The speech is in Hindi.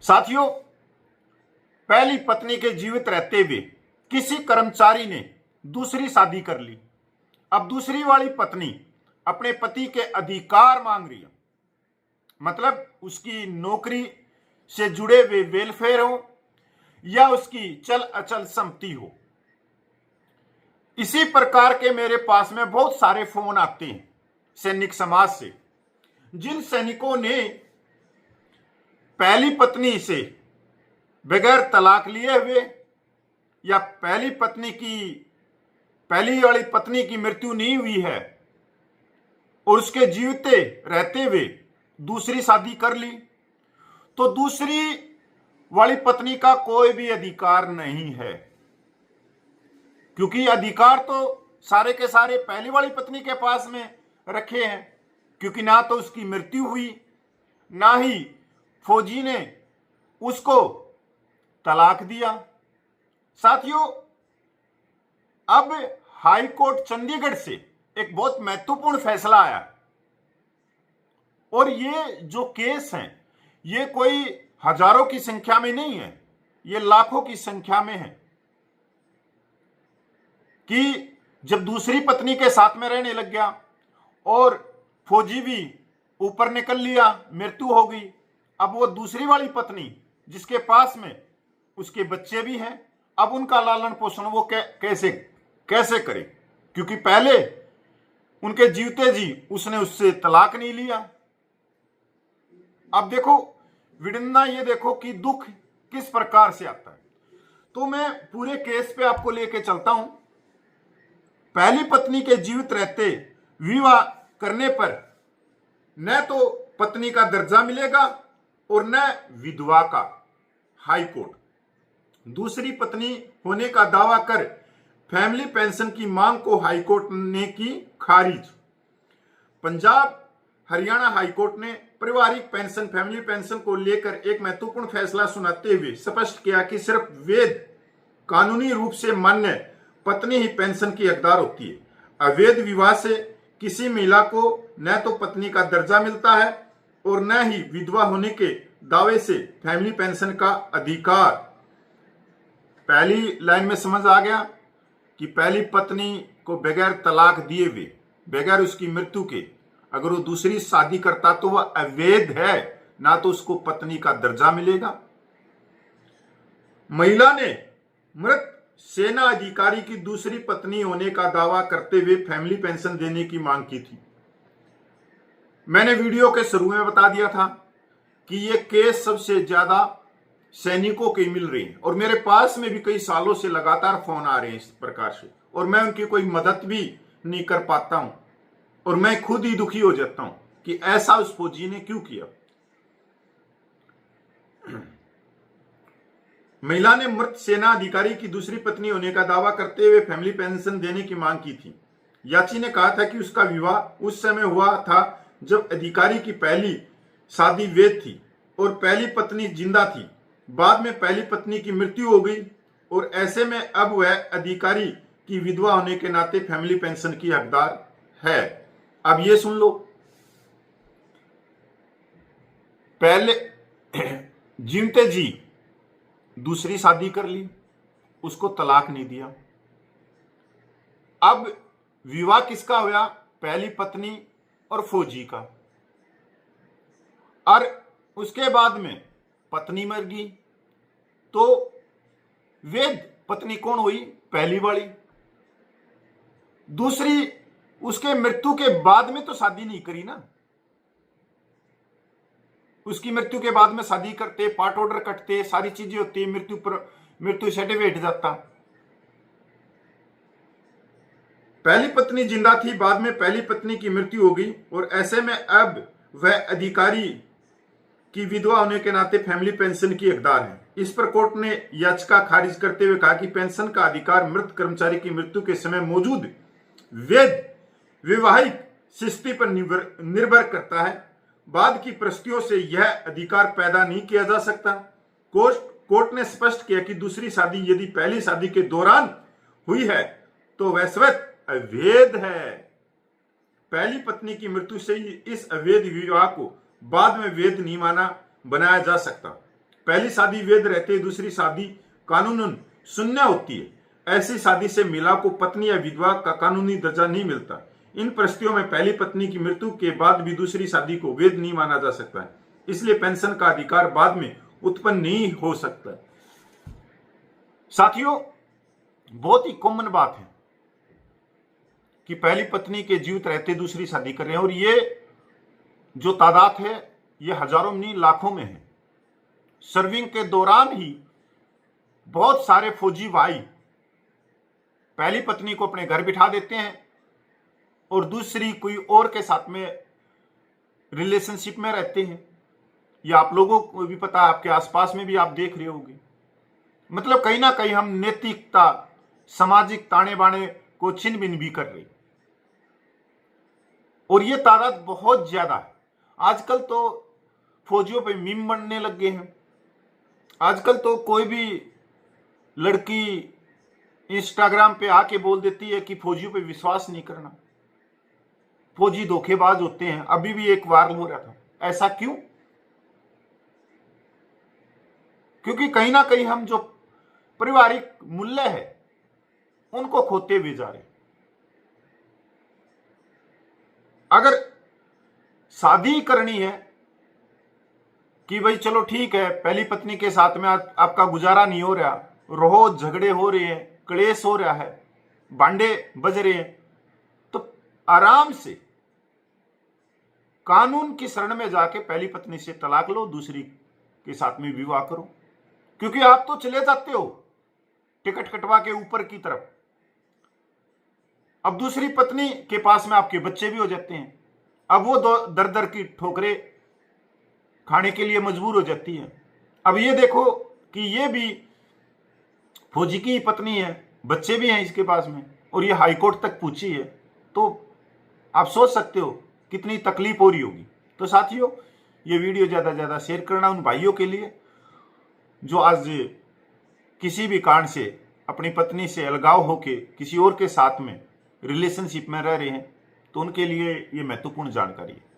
साथियों, पहली पत्नी के जीवित रहते हुए किसी कर्मचारी ने दूसरी शादी कर ली। अब दूसरी वाली पत्नी अपने पति के अधिकार मांग रही है, मतलब उसकी नौकरी से जुड़े हुए वेलफेयर हो या उसकी चल अचल संपत्ति हो। इसी प्रकार के मेरे पास में बहुत सारे फोन आते हैं सैनिक समाज से, जिन सैनिकों ने पहली पत्नी से बगैर तलाक लिए हुए या पहली वाली पत्नी की मृत्यु नहीं हुई है और उसके जीविते रहते हुए दूसरी शादी कर ली, तो दूसरी वाली पत्नी का कोई भी अधिकार नहीं है, क्योंकि अधिकार तो सारे के सारे पहली वाली पत्नी के पास में रखे हैं, क्योंकि ना तो उसकी मृत्यु हुई, ना ही फौजी ने उसको तलाक दिया। साथियों, अब हाई कोर्ट चंडीगढ़ से एक बहुत महत्वपूर्ण फैसला आया और ये जो केस हैं ये कोई हजारों की संख्या में नहीं है, ये लाखों की संख्या में है कि जब दूसरी पत्नी के साथ में रहने लग गया और फौजी भी ऊपर निकल लिया, मृत्यु हो गई। अब वो दूसरी वाली पत्नी जिसके पास में उसके बच्चे भी हैं, अब उनका लालन पोषण वो कैसे करे, क्योंकि पहले उनके जीवते जी उसने उससे तलाक नहीं लिया। अब देखो विडंबना, ये देखो कि दुख किस प्रकार से आता है। तो मैं पूरे केस पे आपको लेके चलता हूं। पहली पत्नी के जीवित रहते विवाह करने पर न तो पत्नी का दर्जा मिलेगा और न विधवा का। हाई कोर्ट दूसरी पत्नी होने का दावा कर फैमिली पेंशन की मांग को हाई कोर्ट ने की खारिज। पंजाब हरियाणा हाई कोर्ट ने पारिवारिक पेंशन फैमिली पेंशन को लेकर एक महत्वपूर्ण फैसला सुनाते हुए स्पष्ट किया कि सिर्फ वैध कानूनी रूप से मान्य पत्नी ही पेंशन की हकदार होती है। अवैध विवाह से किसी महिला को न तो पत्नी का दर्जा मिलता है और न ही विधवा होने के दावे से फैमिली पेंशन का अधिकार। पहली लाइन में समझ आ गया कि पहली पत्नी को बगैर तलाक दिए हुए, बगैर उसकी मृत्यु के अगर वो दूसरी शादी करता तो वह अवैध है, ना तो उसको पत्नी का दर्जा मिलेगा। महिला ने मृत सेना अधिकारी की दूसरी पत्नी होने का दावा करते हुए फैमिली पेंशन देने की मांग की थी। मैंने वीडियो के शुरू में बता दिया था कि ये केस सबसे ज्यादा सैनिकों के मिल रहे हैं और मेरे पास में भी कई सालों से लगातार फोन आ रहे हैं इस प्रकार से, और मैं उनकी कोई मदद भी नहीं कर पाता हूं और मैं खुद ही दुखी हो जाता हूं कि ऐसा उस फौजी ने क्यों किया। महिला ने मृत सेना अधिकारी की दूसरी पत्नी होने का दावा करते हुए फैमिली पेंशन देने की मांग की थी। याची ने कहा था कि उसका विवाह उस समय हुआ था जब अधिकारी की पहली शादी वैध थी और पहली पत्नी जिंदा थी। बाद में पहली पत्नी की मृत्यु हो गई और ऐसे में अब वह अधिकारी की विधवा होने के नाते फैमिली पेंशन की हकदार है। अब ये सुन लो, पहले जीवते जी दूसरी शादी कर ली, उसको तलाक नहीं दिया। अब विवाह किसका हुआ? पहली पत्नी और फौजी का। और उसके बाद में पत्नी मर गई, तो वैध पत्नी कौन हुई? पहली वाली। दूसरी उसके मृत्यु के बाद में तो शादी नहीं करी ना, उसकी मृत्यु के बाद में शादी करते, पार्ट ऑर्डर कटते, सारी चीजें होती, मृत्यु सर्टिफिकेट जाता। पहली पत्नी जिंदा थी, बाद में पहली पत्नी की मृत्यु हो गई और ऐसे में अब वह अधिकारी की विधवा होने के नाते फैमिली पेंशन की हकदार है। इस पर कोर्ट ने याचिका खारिज करते हुए कहा कि पेंशन का अधिकार मृत कर्मचारी की मृत्यु के समय मौजूद वैध वैवाहिक स्थिति पर निर्भर करता है। बाद की परिस्थितियों से यह अधिकार पैदा नहीं किया जा सकता। कोर्ट ने स्पष्ट किया कि दूसरी शादी यदि पहली शादी के दौरान हुई है तो वह स्वतः अवैध है। पहली पत्नी की मृत्यु से ही इस अवैध विवाह को बाद में वैध नहीं बनाया जा सकता। पहली शादी वैध रहते दूसरी शादी कानूनन शून्य होती है। ऐसी शादी से महिला को पत्नी या विधवा का कानूनी दर्जा नहीं मिलता। इन परिस्थितियों में पहली पत्नी की मृत्यु के बाद भी दूसरी शादी को वैध नहीं माना जा सकता है, इसलिए पेंशन का अधिकार बाद में उत्पन्न नहीं हो सकता। साथियों, बहुत ही कॉमन बात है कि पहली पत्नी के जीवित रहते दूसरी शादी कर रहे हैं, और ये जो तादाद है ये हजारों में नहीं लाखों में है। सर्विंग के दौरान ही बहुत सारे फौजी भाई पहली पत्नी को अपने घर बिठा देते हैं और दूसरी कोई और के साथ में रिलेशनशिप में रहते हैं। या आप लोगों को भी पता है, आपके आसपास में भी आप देख रहे होंगे। मतलब कहीं ना कहीं हम नैतिकता, सामाजिक ताने बाने को छिन भिन भी कर रहे, और ये तादाद बहुत ज्यादा है। आजकल तो फौजियों पे मीम बनने लग गए हैं। आजकल तो कोई भी लड़की इंस्टाग्राम पे आके बोल देती है कि फौजियों पे विश्वास नहीं करना, फौजी धोखेबाज होते हैं। अभी भी एक वायरल हो रहा था। ऐसा क्यों? क्योंकि कहीं ना कहीं हम जो पारिवारिक मूल्य है उनको खोते हुए जा रहे। अगर शादी करनी है कि भाई चलो ठीक है, पहली पत्नी के साथ में आपका गुजारा नहीं हो रहा, रोज झगड़े हो रहे हैं, क्लेश हो रहा है, बांडे बज रहे हैं, तो आराम से कानून की शरण में जाके पहली पत्नी से तलाक लो, दूसरी के साथ में विवाह करो। क्योंकि आप तो चले जाते हो टिकट कटवा के ऊपर की तरफ। अब दूसरी पत्नी के पास में आपके बच्चे भी हो जाते हैं। अब वो दर दर की ठोकरें खाने के लिए मजबूर हो जाती है। अब ये देखो कि ये भी फौजी की पत्नी है, बच्चे भी हैं इसके पास में, और ये हाईकोर्ट तक पहुंची है। तो आप सोच सकते हो कितनी तकलीफ हो रही होगी। तो साथियों, ये वीडियो ज़्यादा से ज़्यादा शेयर करना उन भाइयों के लिए जो आज किसी भी कारण से अपनी पत्नी से अलगाव होके किसी और के साथ में रिलेशनशिप में रह रहे हैं, तो उनके लिए ये महत्वपूर्ण जानकारी है।